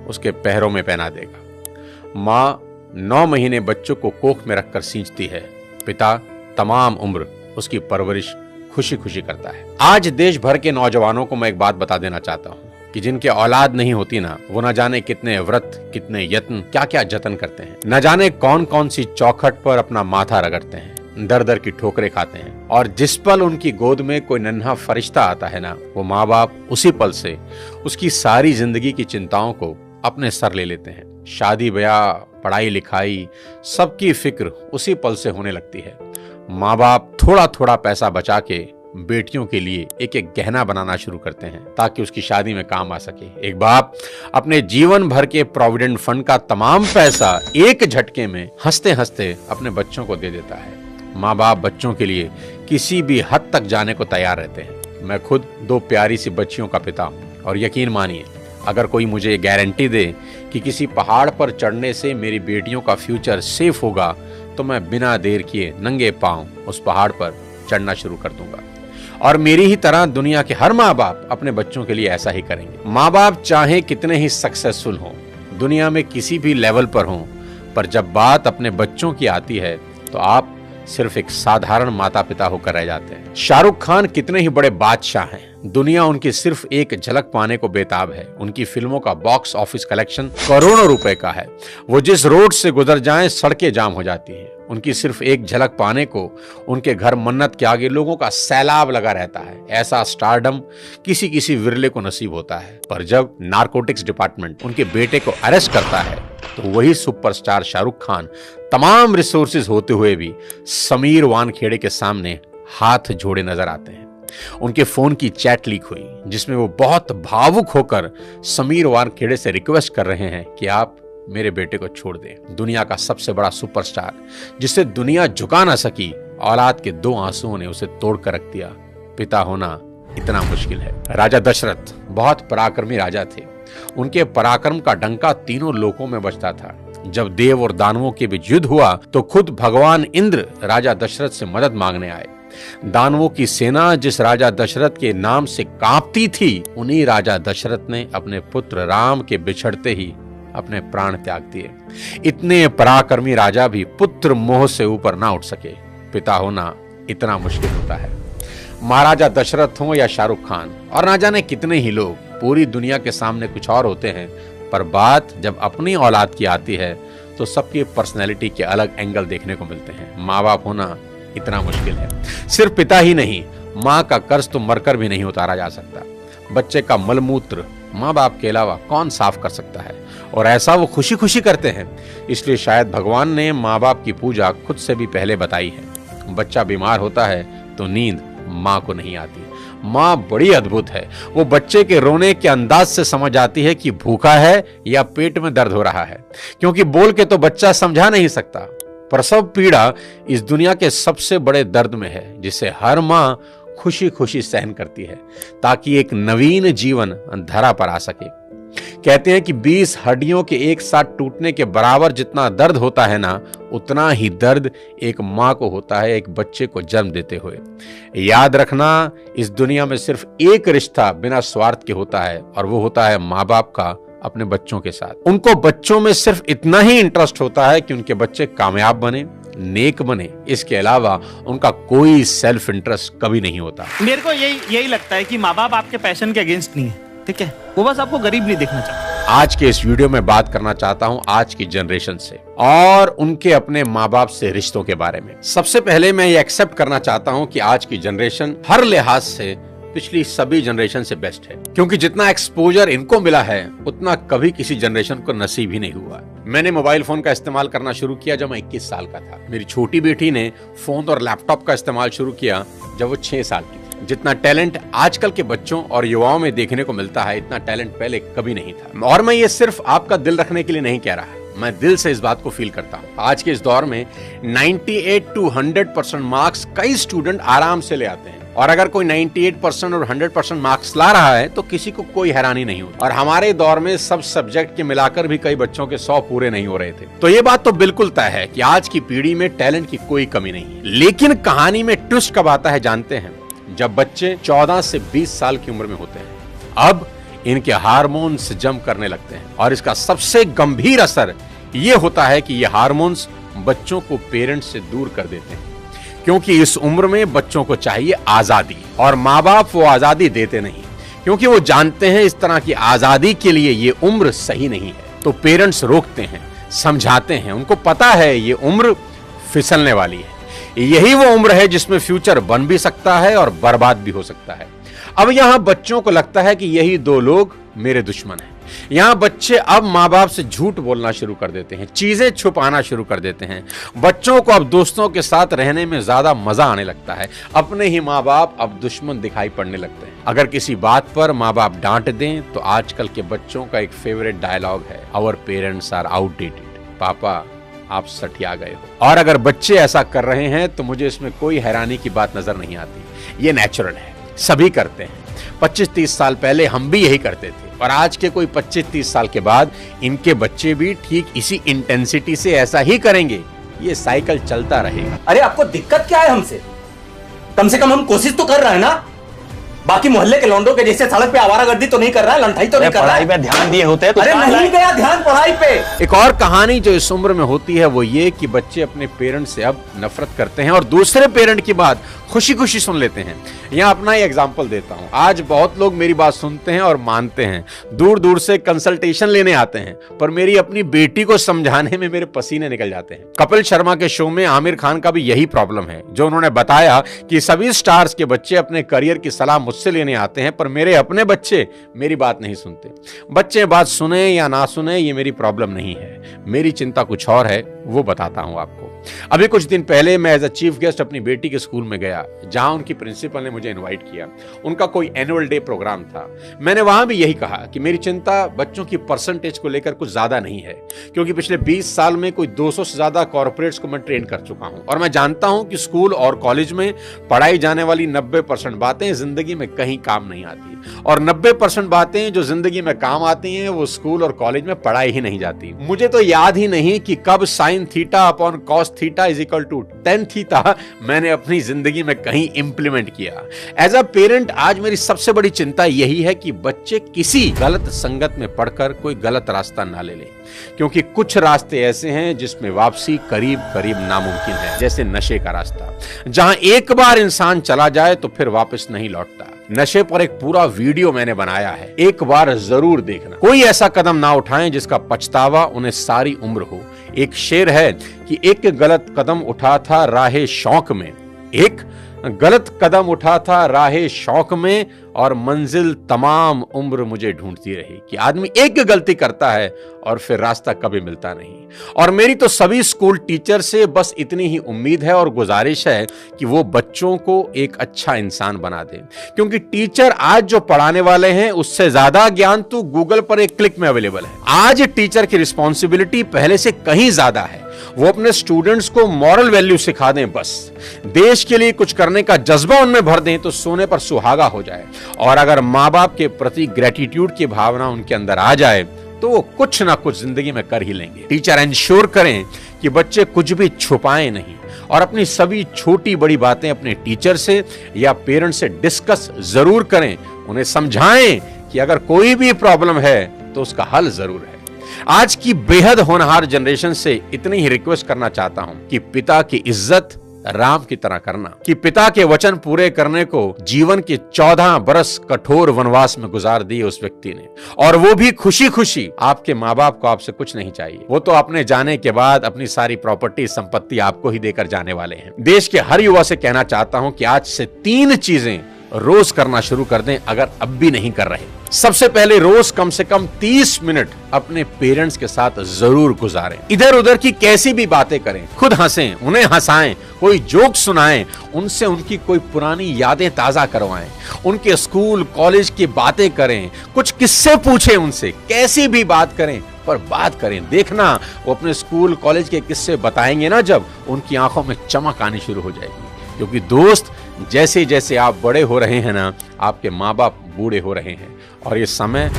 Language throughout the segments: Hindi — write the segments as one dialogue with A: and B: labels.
A: उसके पैरों में पहना देगा। माँ 9 महीने बच्चों को कोख में रखकर सींचती है, पिता तमाम उम्र उसकी परवरिश खुशी खुशी करता है। आज देश भर के नौजवानों को मैं एक बात बता देना चाहता हूँ कि जिनके औलाद नहीं होती ना, वो न जाने कितने व्रत, कितने यत्न, क्या क्या जतन करते हैं, न जाने कौन कौन सी चौखट पर अपना माथा रगड़ते हैं, दर दर की ठोकरें खाते हैं। और जिस पल उनकी गोद में कोई नन्हा फरिश्ता आता है ना, वो माँ बाप उसी पल से उसकी सारी जिंदगी की चिंताओं को अपने सर ले लेते हैं। शादी ब्याह, पढ़ाई लिखाई, सबकी फिक्र उसी पल से होने लगती है। माँ बाप थोड़ा थोड़ा पैसा बचा के बेटियों के लिए एक एक गहना बनाना शुरू करते हैं ताकि उसकी शादी में काम आ सके। एक बाप अपने जीवन भर के प्रोविडेंट फंड का तमाम पैसा एक झटके में हंसते हंसते अपने बच्चों को दे देता है। माँ बाप बच्चों के लिए किसी भी हद तक जाने को तैयार रहते हैं। मैं खुद 2 प्यारी सी बच्चियों का पिता हूँ और यकीन मानिए, अगर कोई मुझे गारंटी दे कि किसी पहाड़ पर चढ़ने से मेरी बेटियों का फ्यूचर सेफ होगा, तो मैं बिना देर किए नंगे पांव उस पहाड़ पर चढ़ना शुरू कर दूंगा। और मेरी ही तरह दुनिया के हर माँ बाप अपने बच्चों के लिए ऐसा ही करेंगे। माँ बाप चाहे कितने ही सक्सेसफुल हों, दुनिया में किसी भी लेवल पर हों, पर जब बात अपने बच्चों की आती है तो आप सिर्फ एक साधारण माता पिता होकर रह जाते हैं। शाहरुख खान कितने ही बड़े बादशाह हैं, दुनिया उनकी सिर्फ एक झलक पाने को बेताब है। उनकी फिल्मों का बॉक्स ऑफिस कलेक्शन करोड़ों रुपए का है। वो जिस रोड से गुजर जाएं सड़कें जाम हो जाती हैं। उनकी सिर्फ एक झलक पाने को उनके घर मन्नत के आगे लोगों का सैलाब लगा रहता है। ऐसा स्टारडम किसी किसी विरले को नसीब होता है। पर जब नारकोटिक्स डिपार्टमेंट उनके बेटे को अरेस्ट करता है तो वही सुपरस्टार शाहरुख खान तमाम रिसोर्सेज होते हुए भी समीर वानखेड़े के सामने हाथ जोड़े नजर आते हैं। उनके फोन की चैट लीक हुई जिसमें वो बहुत भावुक होकर समीर वानखेड़े से रिक्वेस्ट कर रहे हैं कि आप मेरे बेटे को छोड़ दें। दुनिया का सबसे बड़ा सुपरस्टार जिसे दुनिया झुका ना सकी, औलाद के 2 आंसुओं ने उसे तोड़ कर रख दिया। पिता होना इतना मुश्किल है। राजा दशरथ बहुत पराक्रमी राजा थे। उनके पराक्रम का डंका तीनों लोकों में बजता था। जब देव और दानवों के बीच युद्ध हुआ तो खुद भगवान इंद्र राजा दशरथ से मदद मांगने आए। दानवों की सेना जिस राजा दशरथ के नाम से कांपती थी, उन्हीं राजा दशरथ ने अपने पुत्र राम के बिछड़ते ही अपने प्राण त्याग दिए। इतने पराक्रमी राजा भी पुत्र मोह से ऊपर ना उठ सके। पिता होना इतना मुश्किल होता है। महाराजा दशरथ हो या शाहरुख खान और ना जाने कितने ही लोग पूरी दुनिया के सामने कुछ और होते हैं, पर बात जब अपनी औलाद की आती है तो सबकी पर्सनैलिटी के अलग एंगल देखने को मिलते हैं। माँ बाप होना इतना मुश्किल है। सिर्फ पिता ही नहीं, माँ का कर्ज तो मरकर भी नहीं उतारा जा सकता। बच्चे का मलमूत्र माँ बाप के अलावा कौन साफ कर सकता है, और ऐसा वो खुशी खुशी करते हैं। इसलिए शायद भगवान ने माँ बाप की पूजा खुद से भी पहले बताई है। बच्चा बीमार होता है तो नींद माँ को नहीं आती। माँ बड़ी अद्भुत है। वो बच्चे के रोने के अंदाज से समझ आती है कि भूखा है या पेट में दर्द हो रहा है, क्योंकि बोल के तो बच्चा समझा नहीं सकता। प्रसव पीड़ा इस दुनिया के सबसे बड़े दर्द में है, जिसे हर माँ खुशी खुशी सहन करती है ताकि एक नवीन जीवन धरा पर आ सके। कहते हैं कि 20 हड्डियों के एक साथ टूटने के बराबर जितना दर्द होता है ना, उतना ही दर्द एक माँ को होता है एक बच्चे को जन्म देते हुए। याद रखना, इस दुनिया में सिर्फ एक रिश्ता बिना स्वार्थ के होता है, और वो होता है माँ बाप का अपने बच्चों के साथ। उनको बच्चों में सिर्फ इतना ही इंटरेस्ट होता है कि उनके बच्चे कामयाब बने, नेक बने। इसके अलावा उनका कोई सेल्फ इंटरेस्ट कभी नहीं होता।
B: मेरे को यही लगता है कि माँ बाप आपके पैशन के अगेंस्ट नहीं है, ठीक है? वो बस आपको गरीब नहीं देखना चाहते।
A: आज के इस वीडियो में बात करना चाहता हूं आज की जनरेशन से और उनके अपने माँ बाप से रिश्तों के बारे में। सबसे पहले मैं ये एक्सेप्ट करना चाहता हूं कि आज की जनरेशन हर लिहाज से पिछली सभी जनरेशन से बेस्ट है, क्योंकि जितना एक्सपोजर इनको मिला है उतना कभी किसी जनरेशन को नसीब ही नहीं हुआ। मैंने मोबाइल फोन का इस्तेमाल करना शुरू किया जब मैं 21 साल का था। मेरी छोटी बेटी ने फोन और लैपटॉप का इस्तेमाल शुरू किया जब वो 6 साल की थी। जितना टैलेंट आजकल के बच्चों और युवाओं में देखने को मिलता है, इतना टैलेंट पहले कभी नहीं था। और मैं ये सिर्फ आपका दिल रखने के लिए नहीं कह रहा, मैं दिल से इस बात को फील करता हूँ। आज के इस दौर में 98 to 100% मार्क्स कई स्टूडेंट आराम से ले आते हैं, और अगर कोई 98% और 100% मार्क्स ला रहा है तो किसी को कोई हैरानी नहीं होती। और हमारे दौर में सब सब्जेक्ट के मिलाकर भी कई बच्चों के 100 पूरे नहीं हो रहे थे। तो ये बात तो बिल्कुल तय है कि आज की पीढ़ी में टैलेंट की कोई कमी नहीं है। लेकिन कहानी में ट्विस्ट कब आता है जानते हैं? जब बच्चे 14 से 20 साल की उम्र में होते हैं। अब इनके हार्मोन्स जम करने लगते हैं और इसका सबसे गंभीर असर ये होता है कि ये हार्मोन्स बच्चों को पेरेंट्स से दूर कर देते हैं, क्योंकि इस उम्र में बच्चों को चाहिए आजादी और माँ बाप वो आजादी देते नहीं, क्योंकि वो जानते हैं इस तरह की आजादी के लिए ये उम्र सही नहीं है। तो पेरेंट्स रोकते हैं, समझाते हैं, उनको पता है ये उम्र फिसलने वाली है, यही वो उम्र है जिसमें फ्यूचर बन भी सकता है और बर्बाद भी हो सकता है। अब यहां बच्चों को लगता है कि यही दो लोग मेरे दुश्मन हैं। यहां बच्चे अब माँ बाप से झूठ बोलना शुरू कर देते हैं, चीजें छुपाना शुरू कर देते हैं। बच्चों को अब दोस्तों के साथ रहने में ज्यादा मजा आने लगता है, अपने ही माँ बाप अब दुश्मन दिखाई पड़ने लगते हैं। अगर किसी बात पर माँ बाप डांट दें तो आजकल के बच्चों का एक फेवरेट डायलॉग है, आवर पेरेंट्स आर आउटडेटेड, पापा आप सठिया गए हो। और अगर बच्चे ऐसा कर रहे हैं तो मुझे इसमें कोई हैरानी की बात नजर नहीं आती, ये नेचुरल है, सभी करते हैं। 25-30 साल पहले हम भी यही करते थे और आज के कोई 25-30 साल के बाद इनके बच्चे भी ठीक इसी इंटेंसिटी से ऐसा ही करेंगे। ये साइकिल चलता रहेगा।
C: अरे आपको दिक्कत क्या है हमसे? कम से कम हम कोशिश तो कर रहे हैं ना। बाकी मोहल्ले के लौंडों के जैसे सड़क पे आवारागर्दी तो नहीं कर रहा है, लंठाई तो नहीं कर रहा है।
D: पढ़ाई पे ध्यान दिए होते तो
C: अरे नहीं गया ध्यान पढ़ाई पे।
A: एक और कहानी जो इस उम्र में होती है वो ये कि बच्चे अपने पेरेंट से अब नफरत करते हैं और दूसरे पेरेंट की बात खुशी खुशी सुन लेते हैं। यहाँ अपना ही एग्जाम्पल देता हूँ। आज बहुत लोग मेरी बात सुनते हैं और मानते हैं, दूर दूर से कंसल्टेशन लेने आते हैं, पर मेरी अपनी बेटी को समझाने में मेरे पसीने निकल जाते हैं। कपिल शर्मा के शो में आमिर खान का भी यही प्रॉब्लम है, जो उन्होंने बताया कि सभी स्टार्स के बच्चे अपने करियर की सलाह मुझसे लेने आते हैं, पर मेरे अपने बच्चे मेरी बात नहीं सुनते। बच्चे बात सुने या ना सुने ये मेरी प्रॉब्लम नहीं है, मेरी चिंता कुछ और है, वो बताता हूं आपको। अभी कुछ दिन पहले मैं एज अ चीफ गेस्ट अपनी बेटी के स्कूल में गया, जहां उनकी प्रिंसिपल ने मुझे इनवाइट किया। उनका कोई एनुअल डे प्रोग्राम था। मैंने वहां भी यही कहा कि मेरी चिंता बच्चों की परसेंटेज को लेकर कुछ ज्यादा नहीं है, क्योंकि पिछले 20 साल में कोई 200 से ज्यादा कॉर्पोरेट्स को मैं ट्रेन कर चुका हूं और मैं जानता हूं कि स्कूल और कॉलेज में पढ़ाई जाने वाली 90% बातें जिंदगी में कहीं काम नहीं आती, और 90% बातें जो जिंदगी में काम आती हैं वो स्कूल और कॉलेज में पढ़ाई ही नहीं जाती। मुझे तो याद ही नहीं कि कब sine theta upon cos theta is equal to tan theta मैंने अपनी जिंदगी में कहीं इंप्लीमेंट किया। एज अ पेरेंट आज मेरी सबसे बड़ी चिंता यही है कि बच्चे किसी गलत संगत में पढ़कर कोई गलत रास्ता ना ले लें, क्योंकि कुछ रास्ते ऐसे हैं जिसमें वापसी करीब करीब नामुमकिन है, जैसे नशे का रास्ता, जहां एक बार इंसान चला जाए तो फिर वापस नहीं लौटता। नशे पर एक पूरा वीडियो मैंने बनाया है, एक बार जरूर देखना। कोई ऐसा कदम ना उठाएं जिसका पछतावा उन्हें सारी उम्र हो। एक शेर है कि एक गलत कदम उठा था राहे शौक में, एक गलत कदम उठा था राहे शौक में और मंजिल तमाम उम्र मुझे ढूंढती रही। कि आदमी एक गलती करता है और फिर रास्ता कभी मिलता नहीं। और मेरी तो सभी स्कूल टीचर से बस इतनी ही उम्मीद है और गुजारिश है कि वो बच्चों को एक अच्छा इंसान बना दें, क्योंकि टीचर आज जो पढ़ाने वाले हैं उससे ज्यादा ज्ञान तो गूगल पर एक क्लिक में अवेलेबल है। आज टीचर की रिस्पॉन्सिबिलिटी पहले से कहीं ज्यादा है। वो अपने स्टूडेंट्स को मॉरल वैल्यू सिखा दें, बस देश के लिए कुछ करने का जज्बा उनमें भर दें तो सोने पर सुहागा हो जाए। और अगर माँ बाप के प्रति ग्रेटिट्यूड की भावना उनके अंदर आ जाए तो वो कुछ ना कुछ जिंदगी में कर ही लेंगे। टीचर इंश्योर करें कि बच्चे कुछ भी छुपाएं नहीं और अपनी सभी छोटी बड़ी बातें अपने टीचर से या पेरेंट से डिस्कस जरूर करें। उन्हें समझाएं कि अगर कोई भी प्रॉब्लम है तो उसका हल जरूर है। आज की बेहद होनहार जनरेशन से इतनी ही रिक्वेस्ट करना चाहता हूं कि पिता की इज्जत राम की तरह करना, कि पिता के वचन पूरे करने को जीवन के 14 बरस कठोर वनवास में गुजार दिए उस व्यक्ति ने, और वो भी खुशी खुशी। आपके माँ बाप को आपसे कुछ नहीं चाहिए, वो तो अपने जाने के बाद अपनी सारी प्रॉपर्टी संपत्ति आपको ही देकर जाने वाले हैं। देश के हर युवा से कहना चाहता हूं कि आज से 3 चीजें रोज करना शुरू कर दें, अगर अब भी नहीं कर रहे। सबसे पहले रोज कम से कम 30 मिनट अपने पेरेंट्स के साथ जरूर गुजारें। इधर उधर की कैसी भी बातें करें, खुद हंसें, उन्हें हंसाएं, कोई जोक सुनाएं, उनसे उनकी कोई पुरानी यादें ताजा करवाएं, उनके स्कूल कॉलेज की बातें करें, कुछ किस्से पूछें उनसे, कैसी भी बात करें पर बात करें। देखना वो अपने स्कूल कॉलेज के किस्से बताएंगे ना, जब उनकी आंखों में चमक आनी शुरू हो जाएगी। क्योंकि दोस्त, जैसे जैसे आप बड़े हो रहे हैं ना, आपके माँ बाप बूढ़े हो रहे हैं और ये समय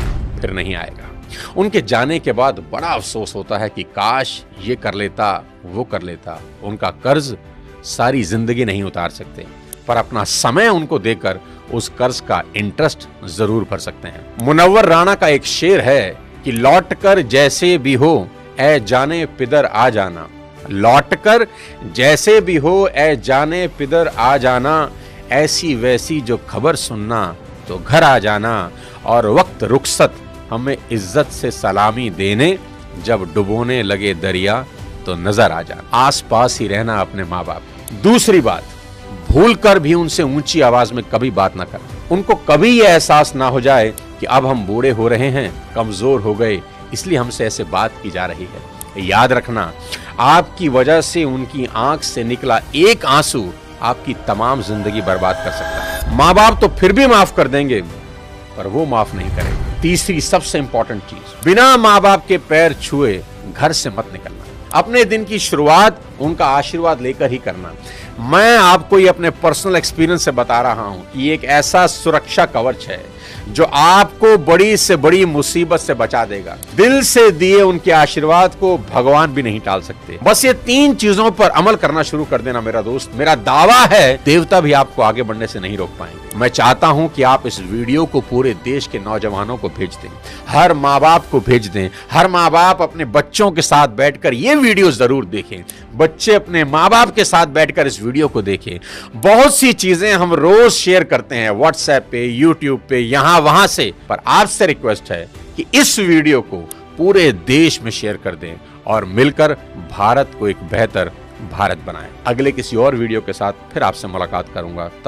A: फिर नहीं आएगा। उनके जाने के बाद बड़ा अफसोस होता है कि काश ये कर लेता, वो कर लेता। उनका कर्ज सारी जिंदगी नहीं उतार सकते, पर अपना समय उनको देकर उस कर्ज का इंटरेस्ट जरूर भर सकते हैं। मुनव्वर राणा का एक शेर है कि लौट कर जैसे भी हो ऐ जाने पिदर आ जाना, लौट कर जैसे भी हो ऐ जाने पिदर आ जाना, ऐसी वैसी जो खबर सुनना तो घर आ जाना, और वक्त रुखसत हमें इज्जत से सलामी देने, जब डुबोने लगे दरिया तो नजर आ जाना। आस पास ही रहना अपने माँ बाप। दूसरी बात, भूल कर भी उनसे ऊंची आवाज में कभी बात ना करें। उनको कभी यह एहसास ना हो जाए कि अब हम बूढ़े हो रहे हैं, कमजोर हो गए, इसलिए हमसे ऐसे बात की जा रही है। याद रखना, आपकी वजह से उनकी आंख से निकला एक आंसू आपकी तमाम जिंदगी बर्बाद कर सकता है। माँ बाप तो फिर भी माफ कर देंगे, पर वो माफ नहीं करेंगे। तीसरी सबसे इंपॉर्टेंट चीज, बिना माँ बाप के पैर छुए घर से मत निकलना। अपने दिन की शुरुआत उनका आशीर्वाद लेकर ही करना। मैं आपको ये अपने पर्सनल एक्सपीरियंस से बता रहा हूं कि एक ऐसा सुरक्षा कवच है जो आपको बड़ी से बड़ी मुसीबत से बचा देगा। दिल से दिए उनके आशीर्वाद को भगवान भी नहीं टाल सकते। बस ये 3 चीजों पर अमल करना शुरू कर देना मेरा दोस्त। मेरा दावा है देवता भी आपको आगे बढ़ने से नहीं रोक पाएंगे। मैं चाहता हूं कि आप इस वीडियो को पूरे देश के नौजवानों को भेज दें, हर माँ बाप को भेज दें। हर माँ बाप अपने बच्चों के साथ बैठकर ये वीडियो जरूर देखें। बच्चे अपने माँ बाप के साथ बैठकर इस वीडियो को देखें। बहुत सी चीजें हम रोज शेयर करते हैं व्हाट्सएप पे, यूट्यूब पे, यहां वहां से, पर आपसे रिक्वेस्ट है कि इस वीडियो को पूरे देश में शेयर कर दें और मिलकर भारत को एक बेहतर भारत बनाएं। अगले किसी और वीडियो के साथ फिर आपसे मुलाकात करूंगा। तब